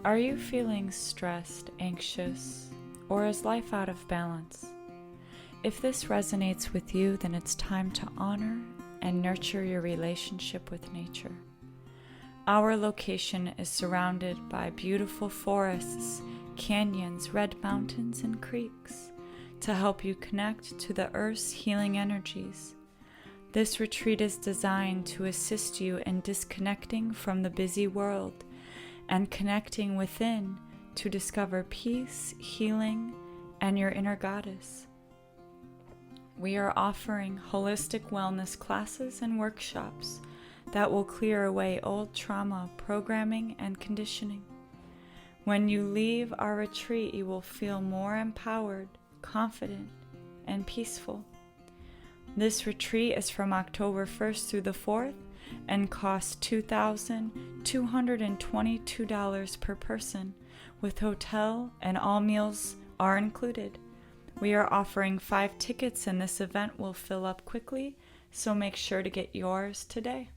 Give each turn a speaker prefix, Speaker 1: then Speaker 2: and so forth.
Speaker 1: Are you feeling stressed, anxious, or is life out of balance? If this resonates with you, then it's time to honor and nurture your relationship with nature. Our location is surrounded by beautiful forests, canyons, red mountains, and creeks to help you connect to the earth's healing energies. This retreat is designed to assist you in disconnecting from the busy world and connecting within to discover peace, healing, and your inner goddess. We are offering holistic wellness classes and workshops that will clear away old trauma, programming, and conditioning. When you leave our retreat, you will feel more empowered, confident, and peaceful. This retreat is from October 1st through the 4th and costs $2,222 per person, with hotel and all meals are included. We are offering 5 tickets and this event will fill up quickly, so make sure to get yours today.